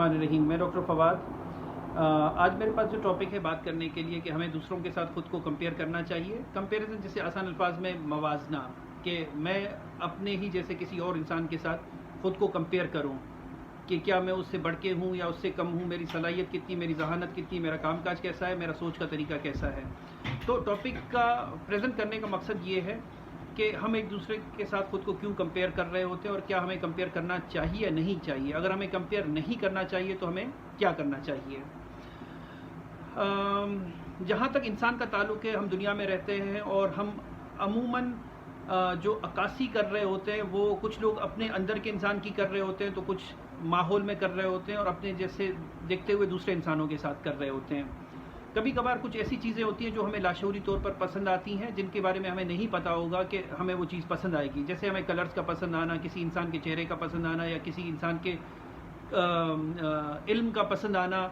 रहीम। मैं डॉक्टर फवाद। आज मेरे पास जो टॉपिक है बात करने के लिए कि हमें दूसरों के साथ ख़ुद को कंपेयर करना चाहिए। कंपैरिजन जिसे आसान अल्फाज में मवाजना, कि मैं अपने ही जैसे किसी और इंसान के साथ ख़ुद को कंपेयर करूं कि क्या मैं उससे बढ़ के हूँ या उससे कम हूँ, मेरी सलाहियत कितनी, मेरी जहानत कितनी, मेरा कामकाज कैसा है, मेरा सोच का तरीका कैसा है। तो टॉपिक का प्रेजेंट करने का मकसद ये है कि हम एक दूसरे के साथ ख़ुद को क्यों कंपेयर कर रहे होते हैं और क्या हमें कंपेयर करना चाहिए या नहीं चाहिए। अगर हमें कंपेयर नहीं करना चाहिए तो हमें क्या करना चाहिए। जहाँ तक इंसान का ताल्लुक़ है, हम दुनिया में रहते हैं और हम अमूमन जो अक्कासी कर रहे होते हैं वो कुछ लोग अपने अंदर के इंसान की कर रहे होते हैं, तो कुछ माहौल में कर रहे होते हैं और अपने जैसे देखते हुए दूसरे इंसानों के साथ कर रहे होते हैं। कभी कभार कुछ ऐसी चीज़ें होती हैं जो हमें लाशऊरी तौर पर पसंद आती हैं, जिनके बारे में हमें नहीं पता होगा कि हमें वो चीज़ पसंद आएगी। जैसे हमें कलर्स का पसंद आना, किसी इंसान के चेहरे का पसंद आना या किसी इंसान के इल्म का पसंद आना।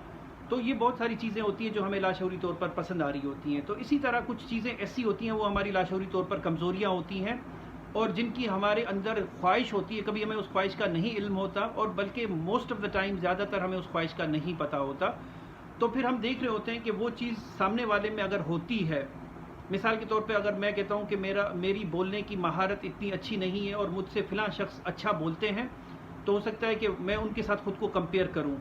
तो ये बहुत सारी चीज़ें होती हैं जो हमें लाशऊरी तौर पर पसंद आ रही होती हैं। तो इसी तरह कुछ चीज़ें ऐसी होती हैं वो हमारी लाशऊरी तौर पर कमज़ोरियाँ होती हैं और जिनकी हमारे अंदर ख्वाहिश होती है। कभी हमें उस ख्वाहिश का नहीं इल्म होता और बल्कि मोस्ट ऑफ़ द टाइम ज़्यादातर हमें उस ख्वाहिश का नहीं पता होता। तो फिर हम देख रहे होते हैं कि वो चीज़ सामने वाले में अगर होती है, मिसाल के तौर पे अगर मैं कहता हूँ कि मेरी बोलने की महारत इतनी अच्छी नहीं है और मुझसे फ़िलाँ शख्स अच्छा बोलते हैं, तो हो सकता है कि मैं उनके साथ ख़ुद को कंपेयर करूँ।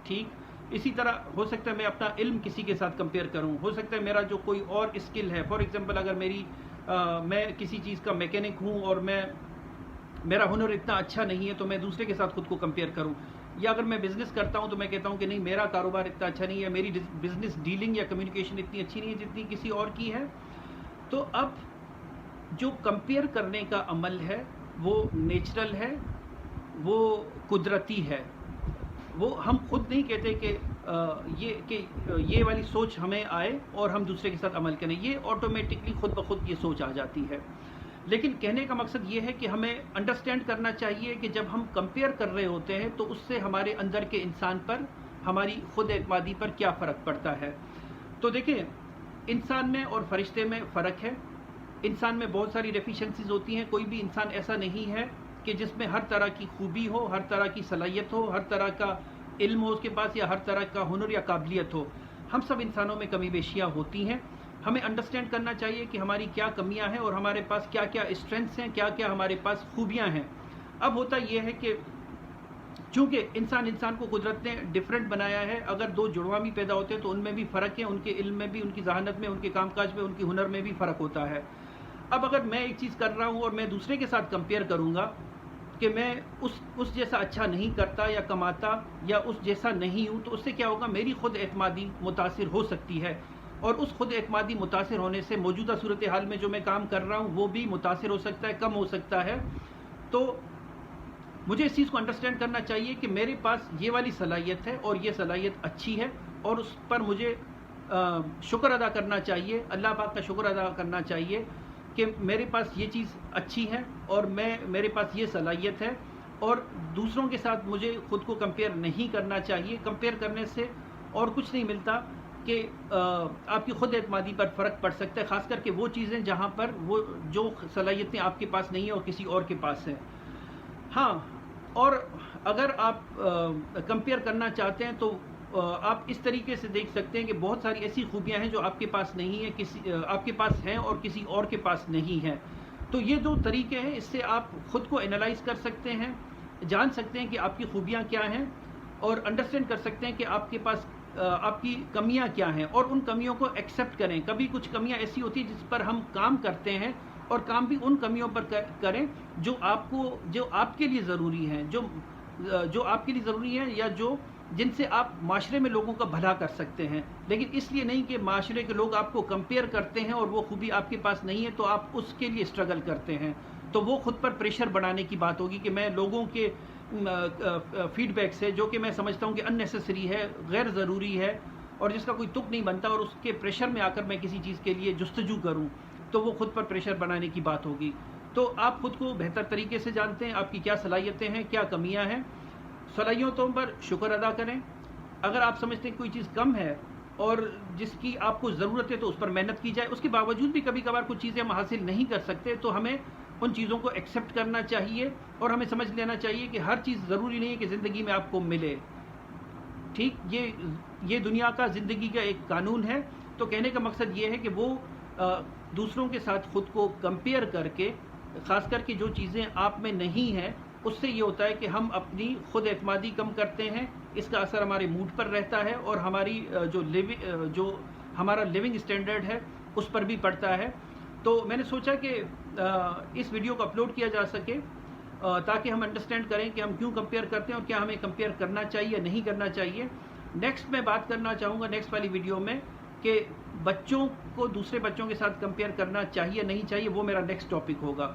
ठीक इसी तरह हो सकता है मैं अपना इल्म किसी के साथ कंपेयर करूँ। हो सकता है मेरा जो कोई और स्किल है, फॉर एग्ज़ाम्पल अगर मैं किसी चीज़ का मैकेनिक हूँ और मेरा हुनर इतना अच्छा नहीं है तो मैं दूसरे के साथ ख़ुद को कंपेयर करूँ। या अगर मैं बिज़नेस करता हूँ तो मैं कहता हूँ कि नहीं, मेरा कारोबार इतना अच्छा नहीं है, मेरी बिज़नेस डीलिंग या कम्युनिकेशन इतनी अच्छी नहीं है जितनी किसी और की है। तो अब जो कंपेयर करने का अमल है वो नेचुरल है, वो कुदरती है। वो हम खुद नहीं कहते कि ये वाली सोच हमें आए और हम दूसरे के साथ अमल करें। ये ऑटोमेटिकली खुद ब खुद ये सोच आ जाती है। लेकिन कहने का मकसद ये है कि हमें अंडरस्टैंड करना चाहिए कि जब हम कंपेयर कर रहे होते हैं तो उससे हमारे अंदर के इंसान पर, हमारी खुद एतमादी पर क्या फ़र्क पड़ता है। तो देखिए, इंसान में और फरिश्ते में फ़र्क है। इंसान में बहुत सारी डेफिशिएंसीज़ होती हैं। कोई भी इंसान ऐसा नहीं है कि जिसमें हर तरह की खूबी हो, हर तरह की सलाहियत हो, हर तरह का इल्म हो उसके पास, या हर तरह का हुनर या काबिलियत हो। हम सब इंसानों में कमी बेशियाँ होती हैं। हमें अंडरस्टैंड करना चाहिए कि हमारी क्या कमियां हैं और हमारे पास क्या क्या स्ट्रेंथ्स हैं, क्या क्या हमारे पास खूबियां हैं। अब होता यह है कि चूँकि इंसान को कुदरत ने डिफरेंट बनाया है, अगर दो जुड़वा भी पैदा होते हैं तो उनमें भी फ़र्क है, उनके इल्म में भी, उनकी जहानत में, उनके कामकाज में, उनकी हुनर में भी फ़र्क होता है। अब अगर मैं एक चीज़ कर रहा हूँ और मैं दूसरे के साथ कंपेयर करूँगा कि मैं उस जैसा अच्छा नहीं करता या कमाता या उस जैसा नहीं हूँ, तो उससे क्या होगा, मेरी खुद एतमादी मुतासिर हो सकती है और उस खुद एतमादी मुतासिर होने से मौजूदा सूरत हाल में जो मैं काम कर रहा हूँ वो भी मुतासिर हो सकता है, कम हो सकता है। तो मुझे इस चीज़ को अंडरस्टैंड करना चाहिए कि मेरे पास ये वाली सलाहियत है और ये सलाहियत अच्छी है और उस पर मुझे शुक्र अदा करना चाहिए, अल्लाह पाक का शुक्र अदा करना चाहिए कि मेरे पास ये चीज़ अच्छी है और मेरे पास ये सलाहियत है। और दूसरों के साथ मुझे ख़ुद को कंपेयर नहीं करना चाहिए। कंपेयर करने से और कुछ नहीं मिलता कि आपकी ख़ुद एतमादी पर फ़र्क पड़ सकता है, ख़ास करके वो चीज़ें जहाँ पर वो जो सलाहियतें आपके पास नहीं है और किसी और के पास हैं। हाँ, और अगर आप कंपेयर करना चाहते हैं तो आप इस तरीके से देख सकते हैं कि बहुत सारी ऐसी खूबियाँ हैं जो आपके पास नहीं है, आपके पास हैं और किसी और के पास नहीं है। तो ये दो तरीके हैं, इससे आप ख़ुद को एनालाइज़ कर सकते हैं, जान सकते हैं कि आपकी खूबियाँ क्या हैं और अंडरस्टैंड कर सकते हैं कि आपके पास आपकी कमियां क्या हैं और उन कमियों को एक्सेप्ट करें। कभी कुछ कमियां ऐसी होती हैं जिस पर हम काम करते हैं और काम भी उन कमियों पर करें जो आपके लिए ज़रूरी हैं, जो आपके लिए ज़रूरी हैं या जिनसे आप माशरे में लोगों का भला कर सकते हैं। लेकिन इसलिए नहीं कि माशरे के लोग आपको कंपेयर करते हैं और वो खूबी आपके पास नहीं है तो आप उसके लिए स्ट्रगल करते हैं। तो वो खुद पर प्रेशर बढ़ाने की बात होगी कि मैं लोगों के फीडबैक से, जो कि मैं समझता हूँ कि अननेसेसरी है, गैर ज़रूरी है और जिसका कोई तुक नहीं बनता, और उसके प्रेशर में आकर मैं किसी चीज़ के लिए जुस्तजू करूँ तो वो खुद पर प्रेशर बनाने की बात होगी। तो आप खुद को बेहतर तरीके से जानते हैं, आपकी क्या सलाहियतें हैं, क्या कमियां हैं। सलाहियतों पर शुक्र अदा करें। अगर आप समझते हैं कोई चीज़ कम है और जिसकी आपको ज़रूरत है तो उस पर मेहनत की जाए। उसके बावजूद भी कभी कभार कुछ चीज़ें हम हासिल नहीं कर सकते तो हमें उन चीज़ों को एक्सेप्ट करना चाहिए और हमें समझ लेना चाहिए कि हर चीज़ ज़रूरी नहीं है कि ज़िंदगी में आपको मिले। ٹھیک یہ دنیا کا زندگی کا ایک قانون ہے. تو کہنے کا مقصد یہ ہے کہ وہ دوسروں کے ساتھ خود کو کمپیئر کر کے، خاص کر کے جو چیزیں آپ میں نہیں ہیں، اس سے یہ ہوتا ہے کہ ہم اپنی خود اعتمادی کم کرتے ہیں. اس کا اثر ہمارے موڈ پر رہتا ہے اور ہماری جو ہمارا لیونگ اسٹینڈرڈ ہے اس پر بھی پڑتا ہے. تو میں نے سوچا کہ اس ویڈیو کو اپلوڈ کیا جا سکے تاکہ ہم انڈرسٹینڈ کریں کہ ہم کیوں کمپیئر کرتے ہیں اور کیا ہمیں کمپیئر کرنا چاہیے یا نہیں کرنا چاہیے. نیکسٹ میں بات کرنا چاہوں گا نیکسٹ والی ویڈیو میں کہ بچوں کو دوسرے بچوں کے ساتھ کمپیئر کرنا چاہیے نہیں چاہیے، وہ میرا نیکسٹ ٹاپک ہوگا.